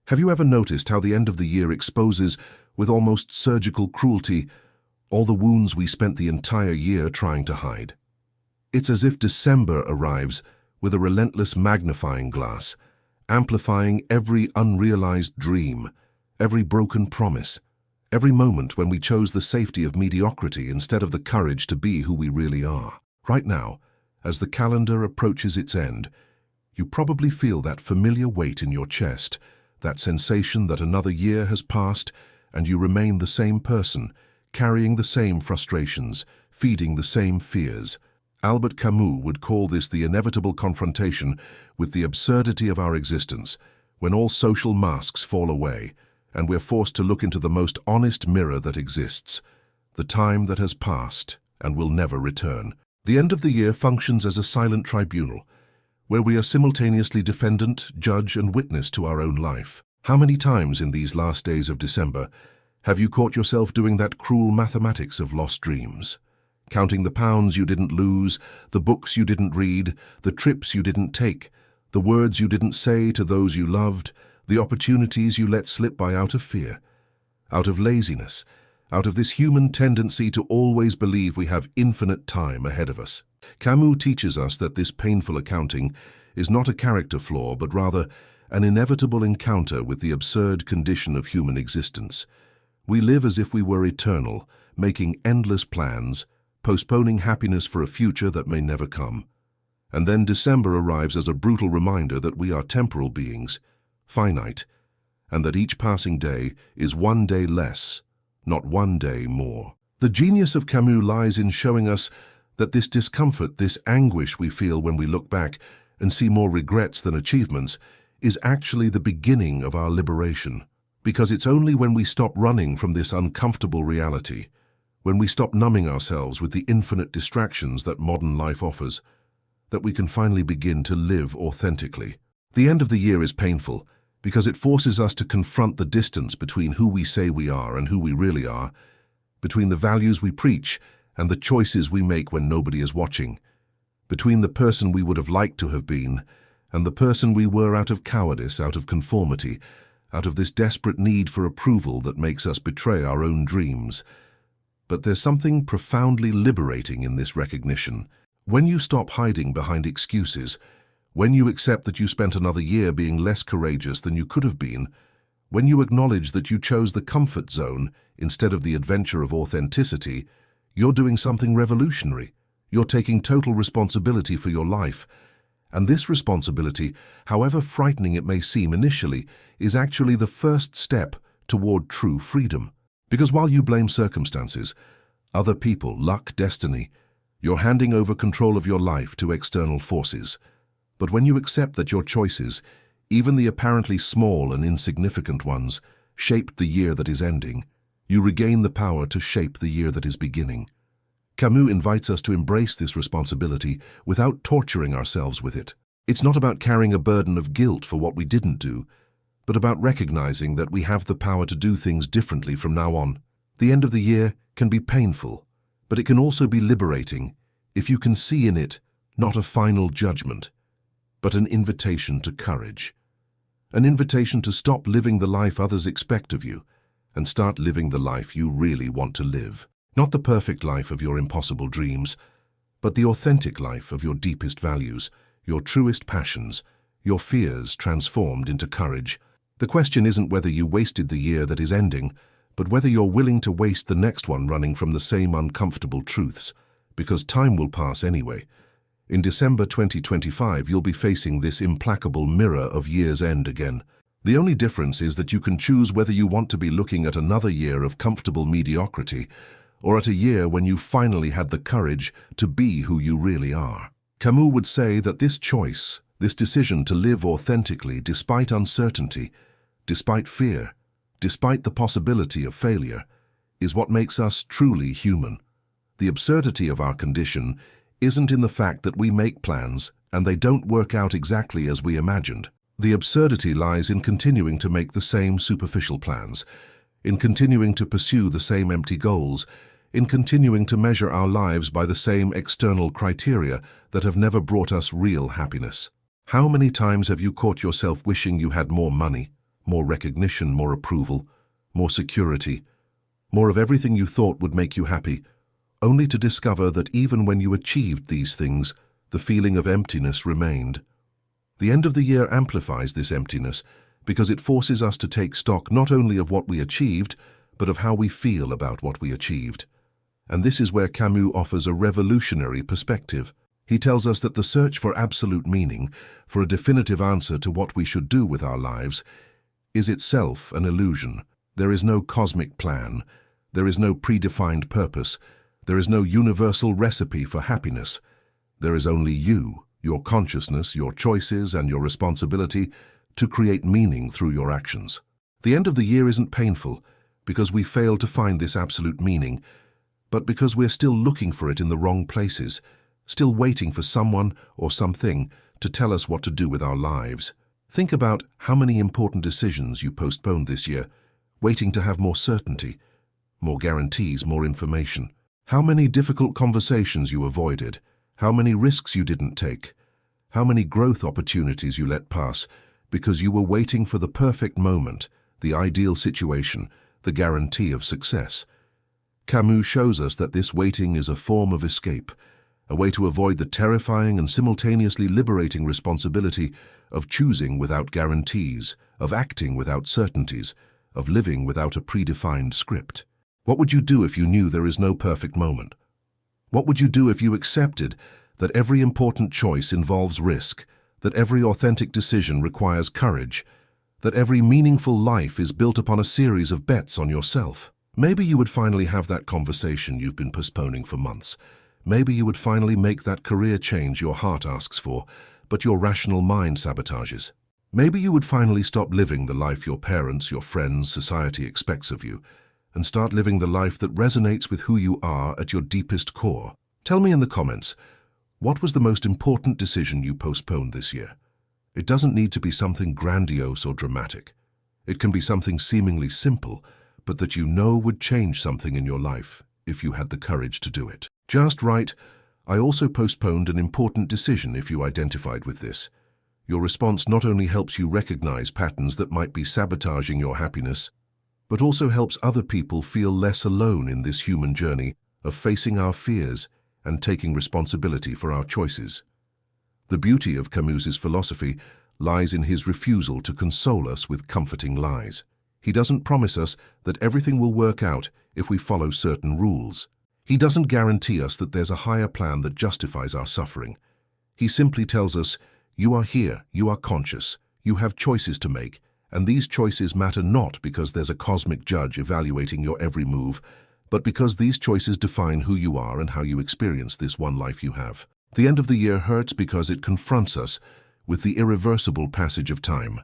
Have you ever noticed how the end of the year exposes, with almost surgical cruelty, all the wounds we spent the entire year trying to hide? It's as if December arrives with a relentless magnifying glass, amplifying every unrealized dream, every broken promise, every moment when we chose the safety of mediocrity instead of the courage to be who we really are. Right now, as the calendar approaches its end, you probably feel that familiar weight in your chest, that sensation that another year has passed and you remain the same person, carrying the same frustrations, feeding the same fears. Albert Camus would call this the inevitable confrontation with the absurdity of our existence, when all social masks fall away and we're forced to look into the most honest mirror that exists, the time that has passed and will never return. The end of the year functions as a silent tribunal, where we are simultaneously defendant, judge, and witness to our own life. How many times in these last days of December have you caught yourself doing that cruel mathematics of lost dreams? Counting the pounds you didn't lose, the books you didn't read, the trips you didn't take, the words you didn't say to those you loved, the opportunities you let slip by out of fear, out of laziness, out of this human tendency to always believe we have infinite time ahead of us. Camus teaches us that this painful accounting is not a character flaw, but rather an inevitable encounter with the absurd condition of human existence. We live as if we were eternal, making endless plans, postponing happiness for a future that may never come. And then December arrives as a brutal reminder that we are temporal beings, finite, and that each passing day is one day less, not one day more. The genius of Camus lies in showing us that this discomfort, this anguish we feel when we look back and see more regrets than achievements, is actually the beginning of our liberation. Because it's only when we stop running from this uncomfortable reality, when we stop numbing ourselves with the infinite distractions that modern life offers, that we can finally begin to live authentically. The end of the year is painful because it forces us to confront the distance between who we say we are and who we really are, between the values we preach and the choices we make when nobody is watching, between the person we would have liked to have been and the person we were out of cowardice, out of conformity, out of this desperate need for approval that makes us betray our own dreams. But there's something profoundly liberating in this recognition. When you stop hiding behind excuses, when you accept that you spent another year being less courageous than you could have been, when you acknowledge that you chose the comfort zone instead of the adventure of authenticity, you're doing something revolutionary. You're taking total responsibility for your life. And this responsibility, however frightening it may seem initially, is actually the first step toward true freedom. Because while you blame circumstances, other people, luck, destiny, you're handing over control of your life to external forces. But when you accept that your choices, even the apparently small and insignificant ones, shaped the year that is ending, you regain the power to shape the year that is beginning. Camus invites us to embrace this responsibility without torturing ourselves with it. It's not about carrying a burden of guilt for what we didn't do, but about recognizing that we have the power to do things differently from now on. The end of the year can be painful, but it can also be liberating if you can see in it not a final judgment, but an invitation to courage. An invitation to stop living the life others expect of you and start living the life you really want to live. Not the perfect life of your impossible dreams, but the authentic life of your deepest values, your truest passions, your fears transformed into courage. The question isn't whether you wasted the year that is ending, but whether you're willing to waste the next one running from the same uncomfortable truths, because time will pass anyway. In December 2025, you'll be facing this implacable mirror of year's end again. The only difference is that you can choose whether you want to be looking at another year of comfortable mediocrity, or at a year when you finally had the courage to be who you really are. Camus would say that this choice, this decision to live authentically despite uncertainty, despite fear, despite the possibility of failure, is what makes us truly human. The absurdity of our condition isn't in the fact that we make plans and they don't work out exactly as we imagined. The absurdity lies in continuing to make the same superficial plans, in continuing to pursue the same empty goals, in continuing to measure our lives by the same external criteria that have never brought us real happiness. How many times have you caught yourself wishing you had more money, more recognition, more approval, more security, more of everything you thought would make you happy, only to discover that even when you achieved these things, the feeling of emptiness remained. The end of the year amplifies this emptiness because it forces us to take stock not only of what we achieved, but of how we feel about what we achieved. And this is where Camus offers a revolutionary perspective. He tells us that the search for absolute meaning, for a definitive answer to what we should do with our lives, is itself an illusion. There is no cosmic plan. There is no predefined purpose. There is no universal recipe for happiness. There is only you, your consciousness, your choices, and your responsibility to create meaning through your actions. The end of the year isn't painful because we fail to find this absolute meaning, but because we're still looking for it in the wrong places, still waiting for someone or something to tell us what to do with our lives. Think about how many important decisions you postponed this year, waiting to have more certainty, more guarantees, more information. How many difficult conversations you avoided, how many risks you didn't take, how many growth opportunities you let pass because you were waiting for the perfect moment, the ideal situation, the guarantee of success. Camus shows us that this waiting is a form of escape, a way to avoid the terrifying and simultaneously liberating responsibility of choosing without guarantees, of acting without certainties, of living without a predefined script. What would you do if you knew there is no perfect moment? What would you do if you accepted that every important choice involves risk, that every authentic decision requires courage, that every meaningful life is built upon a series of bets on yourself? Maybe you would finally have that conversation you've been postponing for months. Maybe you would finally make that career change your heart asks for, but your rational mind sabotages. Maybe you would finally stop living the life your parents, your friends, society expects of you, and start living the life that resonates with who you are at your deepest core. Tell me in the comments, what was the most important decision you postponed this year? It doesn't need to be something grandiose or dramatic. It can be something seemingly simple, but that you know would change something in your life if you had the courage to do it. Just right, I also postponed an important decision if you identified with this. Your response not only helps you recognize patterns that might be sabotaging your happiness, but also helps other people feel less alone in this human journey of facing our fears and taking responsibility for our choices. The beauty of Camus's philosophy lies in his refusal to console us with comforting lies. He doesn't promise us that everything will work out if we follow certain rules. He doesn't guarantee us that there's a higher plan that justifies our suffering. He simply tells us, you are here, you are conscious, you have choices to make, and these choices matter not because there's a cosmic judge evaluating your every move, but because these choices define who you are and how you experience this one life you have. The end of the year hurts because it confronts us with the irreversible passage of time,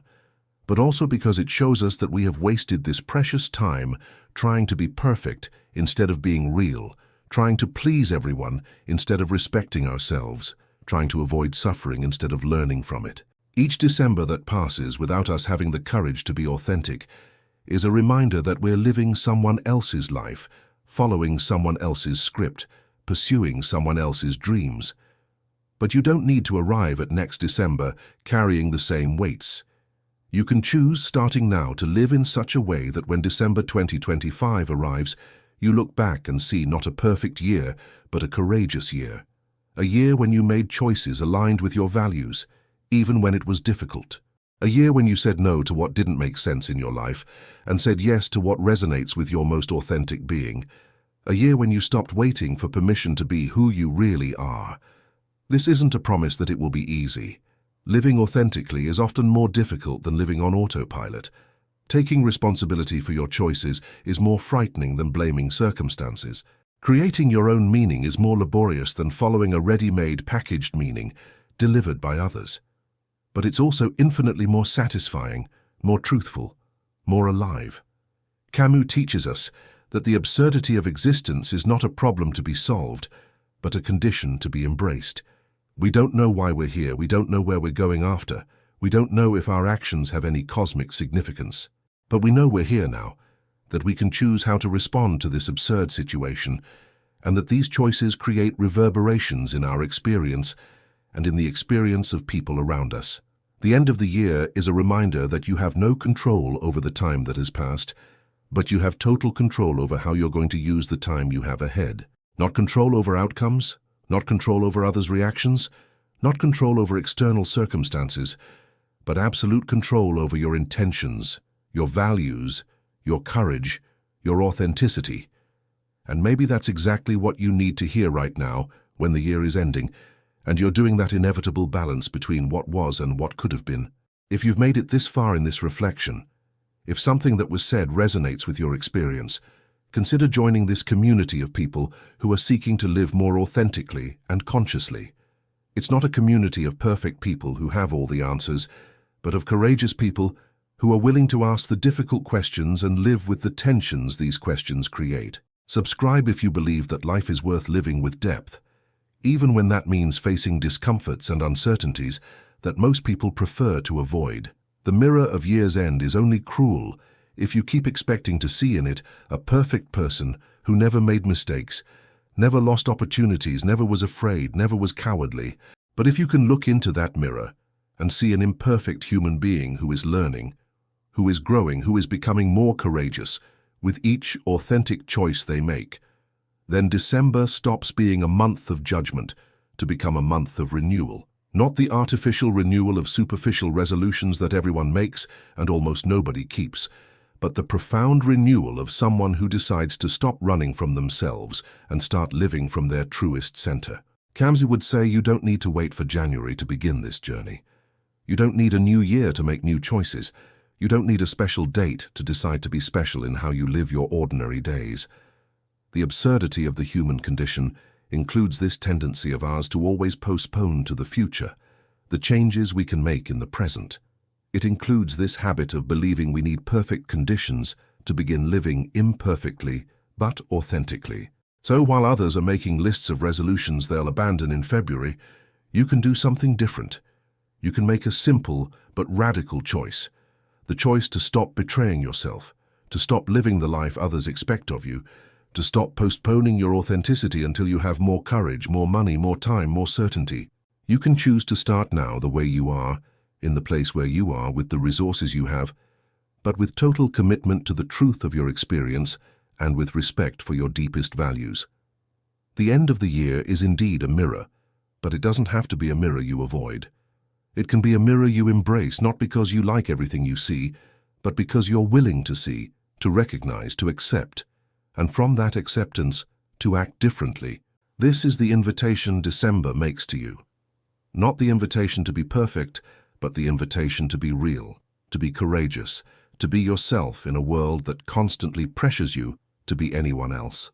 but also because it shows us that we have wasted this precious time trying to be perfect instead of being real, trying to please everyone instead of respecting ourselves, trying to avoid suffering instead of learning from it. Each December that passes without us having the courage to be authentic is a reminder that we're living someone else's life, following someone else's script, pursuing someone else's dreams. But you don't need to arrive at next December carrying the same weights. You can choose starting now to live in such a way that when December 2025 arrives, you look back and see not a perfect year, but a courageous year. A year when you made choices aligned with your values, even when it was difficult. A year when you said no to what didn't make sense in your life and said yes to what resonates with your most authentic being. A year when you stopped waiting for permission to be who you really are. This isn't a promise that it will be easy. Living authentically is often more difficult than living on autopilot. Taking responsibility for your choices is more frightening than blaming circumstances. Creating your own meaning is more laborious than following a ready-made, packaged meaning delivered by others. But it's also infinitely more satisfying, more truthful, more alive. Camus teaches us that the absurdity of existence is not a problem to be solved, but a condition to be embraced. We don't know why we're here, we don't know where we're going after, we don't know if our actions have any cosmic significance. But we know we're here now, that we can choose how to respond to this absurd situation, and that these choices create reverberations in our experience and in the experience of people around us. The end of the year is a reminder that you have no control over the time that has passed, but you have total control over how you're going to use the time you have ahead. Not control over outcomes, not control over others' reactions, not control over external circumstances, but absolute control over your intentions, your values, your courage, your authenticity. And maybe that's exactly what you need to hear right now when the year is ending, and you're doing that inevitable balance between what was and what could have been. If you've made it this far in this reflection, if something that was said resonates with your experience, consider joining this community of people who are seeking to live more authentically and consciously. It's not a community of perfect people who have all the answers, but of courageous people who are willing to ask the difficult questions and live with the tensions these questions create. Subscribe if you believe that life is worth living with depth, even when that means facing discomforts and uncertainties that most people prefer to avoid. The mirror of year's end is only cruel if you keep expecting to see in it a perfect person who never made mistakes, never lost opportunities, never was afraid, never was cowardly. But if you can look into that mirror and see an imperfect human being who is learning, who is growing, who is becoming more courageous with each authentic choice they make, then December stops being a month of judgment to become a month of renewal. Not the artificial renewal of superficial resolutions that everyone makes and almost nobody keeps, but the profound renewal of someone who decides to stop running from themselves and start living from their truest center. Camus would say you don't need to wait for January to begin this journey. You don't need a new year to make new choices. You don't need a special date to decide to be special in how you live your ordinary days. The absurdity of the human condition includes this tendency of ours to always postpone to the future the changes we can make in the present. It includes this habit of believing we need perfect conditions to begin living imperfectly but authentically. So while others are making lists of resolutions they'll abandon in February, you can do something different. You can make a simple but radical choice. The choice to stop betraying yourself, to stop living the life others expect of you, to stop postponing your authenticity until you have more courage, more money, more time, more certainty. You can choose to start now the way you are, in the place where you are, with the resources you have, but with total commitment to the truth of your experience and with respect for your deepest values. The end of the year is indeed a mirror, but it doesn't have to be a mirror you avoid. It can be a mirror you embrace, not because you like everything you see, but because you're willing to see, to recognize, to accept, and from that acceptance, to act differently. This is the invitation December makes to you. Not the invitation to be perfect, but the invitation to be real, to be courageous, to be yourself in a world that constantly pressures you to be anyone else.